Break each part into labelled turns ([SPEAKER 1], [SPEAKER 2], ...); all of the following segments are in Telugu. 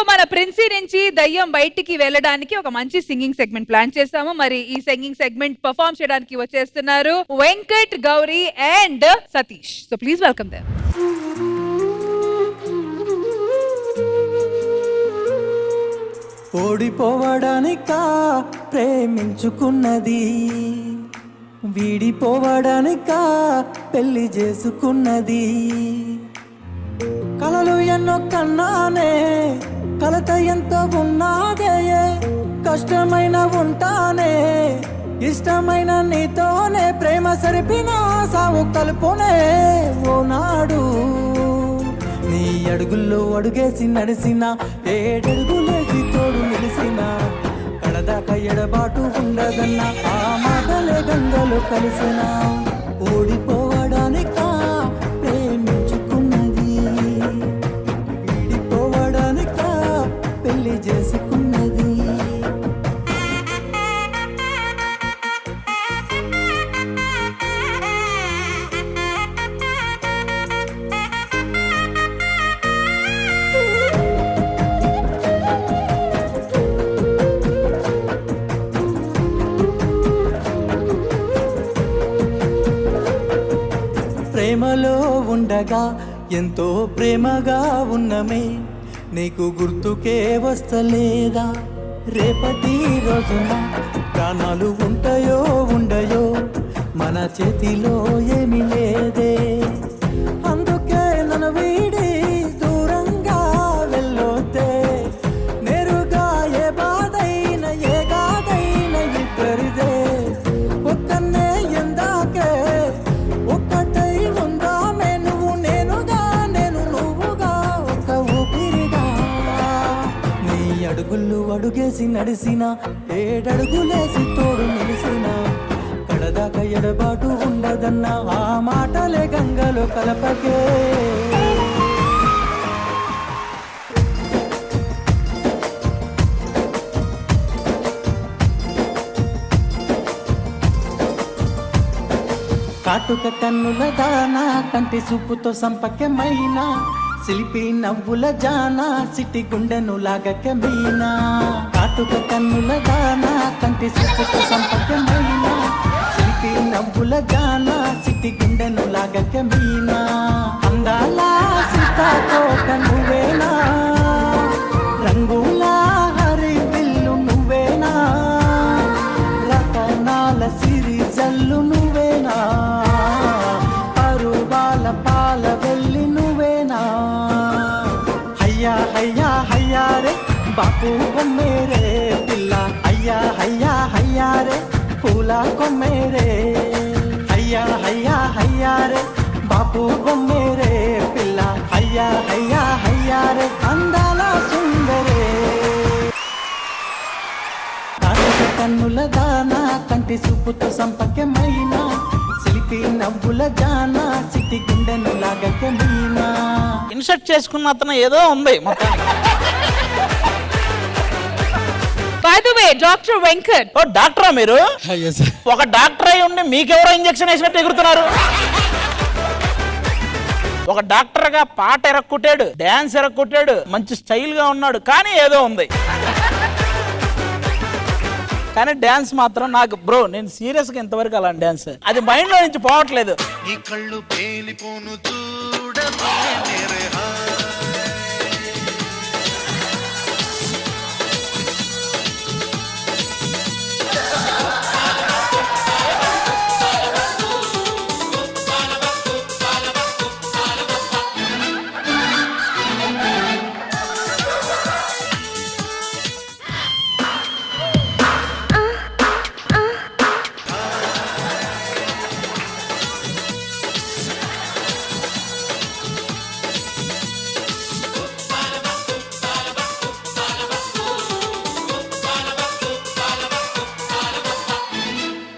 [SPEAKER 1] మన ప్రిన్సీ నుంచి దయ్యం బయటికి వెళ్ళడానికి ఒక మంచి సింగింగ్ సెగ్మెంట్ ప్లాన్ చేస్తాము. మరి ఈ సింగింగ్ సెగ్మెంట్ పర్ఫార్మ్ చేయడానికి వచ్చేస్తున్నారు Venkat, Gowri and Satish. So please welcome them.
[SPEAKER 2] ఓడిపోవడానికా ప్రేమించుకున్నది, వీడిపోవడానికా పెళ్లి చేసుకున్నది. కలలు ఎన్నో కన్నానే, కలత ఎంతో ఉన్నాదే, కష్టమైన ఉంటానే, ఇష్టమైన నీతోనే, ప్రేమ సరిపిన సావు కలుపునే ఓనాడు. నీ అడుగుల్లో అడుగేసి నడిసిన, ఏడడుగులేసి తోడు నిలిసిన, కడదాకా ఎడబాటు ఉండదన్న ఆ మాటలే గంగలో కలిసిన. ఓడిపోవడానికా ప్రేమించుకున్నది, వీడిపోవడానికా పెళ్లి చేసుకున్నది. ప్రేమలో ఉండగా ఎంతో ప్రేమగా ఉన్నమే, నీకు గుర్తుకే వస్తలేదా? రేపటి రోజున ప్రాణాలు ఉంటాయో ఉండయో మన చేతిలో ఏమీ లేదే. అందుకే నన్ను వీడి దూరంగా వెళ్ళొద్దే, నేరుగా ఏ బాధైనా ఏ గాథైనా ఇద్దరిదే. ఒక్కనే ఎందాకే ఒక్కటై ఉందామే, నువ్వు నేనుగా నేను నువ్వుగా ఒక ఊపిరిగా. నీ అడుగులు అడుగేసి నడిసిన, ఏడడుగులేసి తోడు నిలిసిన, కడదాకా ఎడబాటు ఉండదన్న ఆ మాటలే గంగలో కలపకే. కాటుక కన్నుల దానా, కంటి చూపుతో సంపకమైన, సిలిపి నవ్వుల జానా, సిటి గుండెను లాగక మీనా. కాటుక కన్నుల దానా, కంటి చూపుతో సంపకమైన, సిలిపి నవ్వుల జానా, సిటి గుండెను లాగక మీనా. అందాల సీతాకోక నువ్వేనా, రంగుల హరివిల్లు నువ్వేనా, రతనాల సిరి జల్లు నువ్వేనా, పరువాల పాల వెళ్ళి నువ్వేనా. హయ్యా హయ్యా హయ్యా రే బాపు కొమ్మేరే పిల్ల, అయ్యా హయ్యా హయ్యా రే పూల కొమ్మేరే. హయ్యా హయ్యా హయ్యా రే బాపు కొమ్మేరే పిల్ల, అయ్యా హయ్యా హయ్యా రే అందాల సుందరే. కన్నుల దానా, కంటి చూపుతో సంపకమైన, సిలిపి నవ్వుల జానా, చిట్టి గుండెను లాగక మీనా.
[SPEAKER 3] ఇన్సర్ట్ చేసుకున్న అతను ఏదో ఉంది మొత్తానికి.
[SPEAKER 1] By the way doctor Venkat.
[SPEAKER 3] ఓ డాక్టరా మీరు? ఒక డాక్టర్ అయి ఉండి మీకెవరో ఇంజెక్షన్ వేసినట్టు ఎగురుతున్నారు. ఒక డాక్టర్ గా పాట ఎరక్కొట్టాడు, డాన్స్ ఎరక్కొట్టాడు, మంచి స్టైల్ గా ఉన్నాడు, కానీ ఏదో ఉంది. కానీ డాన్స్ మాత్రం నాకు బ్రో, నేను సీరియస్ గా ఇంతవరకు అలా డాన్స్ అది మైండ్ లో నుంచి పోవట్లేదు.
[SPEAKER 4] నీ కళ్ళు పేలిపోను చూడ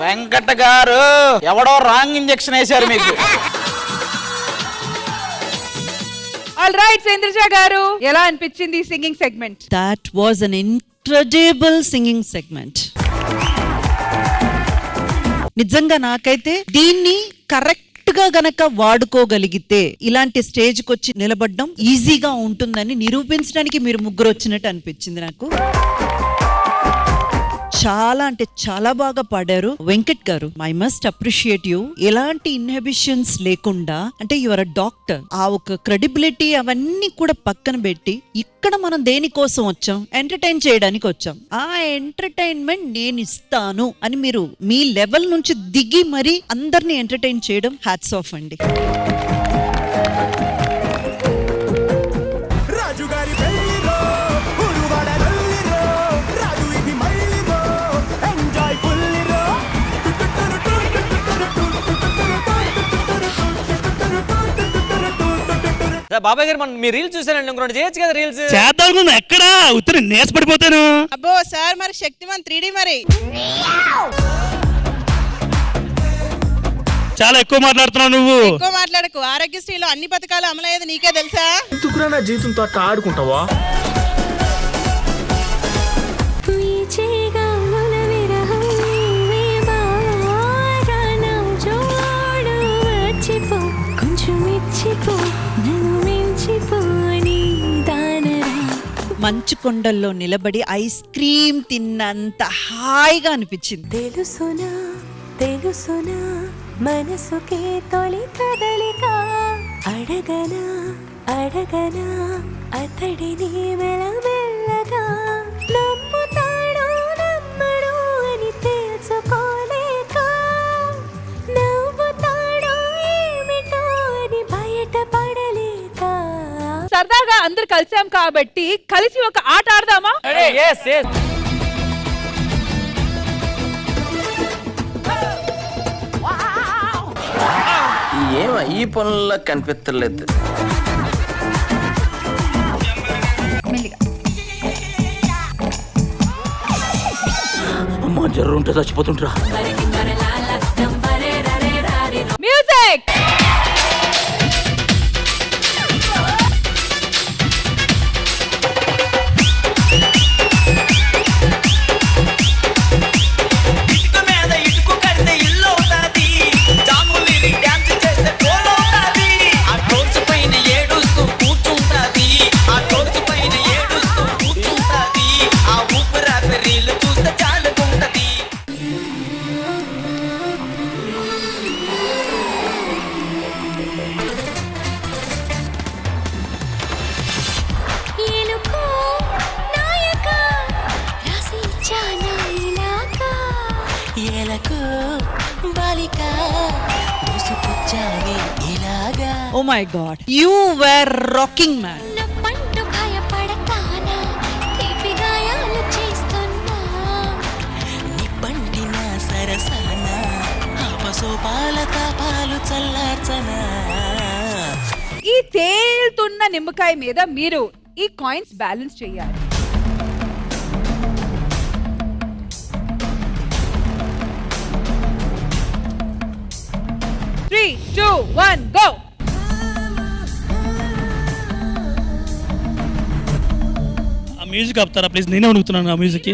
[SPEAKER 3] వెంకట గారు ఎవడో రాంగ్ ఇంజెక్షన్ వేశారు మీకు.
[SPEAKER 1] ఆల్ రైట్ సేంద్రజ గారు, ఎలా అనిపించింది singing segment?
[SPEAKER 5] That was an incredible singing segment. నిజంగా నాకైతే దీన్ని కరెక్ట్ కరెక్ట్ గా గనక వాడుకోగలిగితే ఇలాంటి స్టేజ్ కి వచ్చి నిలబడడం ఈజీగా ఉంటుందని నిరూపించడానికి మీరు ముగ్గురు వచ్చినట్టు అనిపించింది నాకు. చాలా అంటే చాలా బాగా పాడారు వెంకట్ గారు. I must appreciate you. ఎలాంటి ఇన్హిబిషన్స్ లేకుండా, అంటే యువర్ అ డాక్టర్, ఆ ఒక క్రెడిబిలిటీ అవన్నీ కూడా పక్కన పెట్టి ఇక్కడ మనం దేనికోసం వచ్చాం, ఎంటర్టైన్ చేయడానికి వచ్చాం, ఆ ఎంటర్టైన్మెంట్ నేను ఇస్తాను అని మీరు మీ లెవెల్ నుంచి దిగి మరి అందరినీ ఎంటర్టైన్ చేయడం హ్యాట్స్ ఆఫ్ అండి.
[SPEAKER 2] రాజుగారి పెళ్లిరో ఉరువాడ నల్లిరో రాజు ఇది మల్లిరో ఎంజాయ్ ఫుల్లిరో
[SPEAKER 6] బాబాయ్ గారు మీ రీల్స్ చూసానండి, ఇంకొకటి చేయొచ్చు కదా రీల్స్.
[SPEAKER 7] చేద్దాం ఎక్కడా ఉత్తరం నేసి పడిపోతాను.
[SPEAKER 8] అబ్బో సార్ మరి శక్తిమాన్ 3D మరి
[SPEAKER 7] చాలా ఎక్కువ మాట్లాడుతున్నావు నువ్వు.
[SPEAKER 8] ఎక్కువ మాట్లాడకు. ఆరోగ్యశ్రీలో అన్ని పథకాలు అమలయ్యేది నీకే తెలుసా?
[SPEAKER 9] ఎందుకురా నా జీవితంతో అట్లా ఆడుకుంటావా?
[SPEAKER 5] మంచు కొండల్లో నిలబడి ఐస్ క్రీమ్ తిన్నంత హాయిగా అనిపించింది.
[SPEAKER 10] తెలుసునా తెలుసునా మనసుకే తొలి కదలిక అడగనా అడగనా అతడిని మెల్లమెల్లగా నమ్ముతాడో నమ్మడో అని తెలుసుకోలేక నవ్వుతాడో ఏమిటో అని బయటపడలేక.
[SPEAKER 1] సరదాగా అందరు కలిసాం కాబట్టి కలిసి ఒక ఆట ఆడదామా?
[SPEAKER 11] ఏమో ఈ పనుల్లో కనిపించలేదు.
[SPEAKER 9] అమ్మా జర్రు ఉంటే చచ్చిపోతుంటరా.
[SPEAKER 1] Music.
[SPEAKER 5] Oh my God, you were rocking, man.
[SPEAKER 10] పండు భయపడతానా తీపి గాయాలు చేస్తున్నా నిప్పండిన సరసన ఆపసోపాల తాపాలు చల్లార్చనా.
[SPEAKER 1] ఈ తేలుతున్న నిమ్మకాయ మీద మీరు ఈ కాయిన్స్ బ్యాలెన్స్ చేయాలి. Three, two, one, go.
[SPEAKER 7] ఆ మ్యూజిక్ ఆపుతారా ప్లీజ్, నేనే అడుగుతున్నాను ఆ మ్యూజిక్.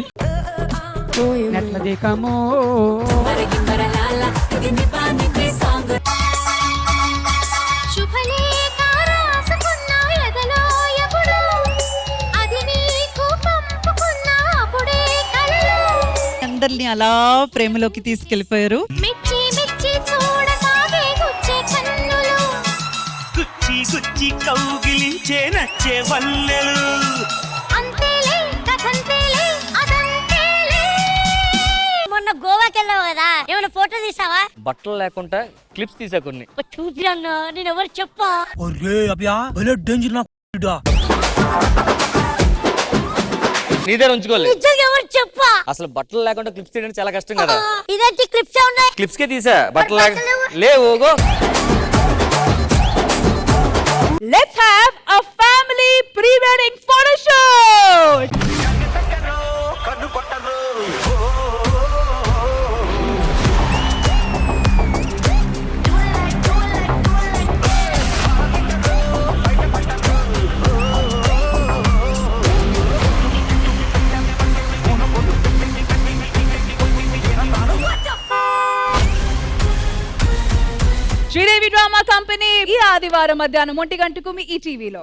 [SPEAKER 5] అందరినీ అలా ప్రేమలోకి తీసుకెళ్లిపోయారు.
[SPEAKER 2] గుచ్చి గుచ్చి కౌగిలించే నచ్చే వల్లెలు.
[SPEAKER 10] మొన్న గోవాకి వెళ్ళావు కదా, ఏమైనా ఫోటో తీసావా?
[SPEAKER 6] బట్టలు లేకుండా క్లిప్స్ తీసా కొన్ని.
[SPEAKER 10] చూసి అన్నా నేను ఎవరు చెప్పా?
[SPEAKER 6] నీ దగ్గర ఉంచుకోలేదు.
[SPEAKER 10] నిజంగా ఎవరు చెప్పా?
[SPEAKER 6] అసలు బట్టలు లేకుండా క్లిప్స్ తీయడం చాలా కష్టం కదా.
[SPEAKER 10] ఇదేంటి క్లిప్స్ ఉన్నాయి?
[SPEAKER 6] క్లిప్స్ కే తీసా, బట్టలు లేవు.
[SPEAKER 1] Let's have a family pre-wedding photo shoot. Sridevi drama company ఈ ఆదివారం మధ్యాహ్నం 1 గంటకు మీ ఈ టీవీలో.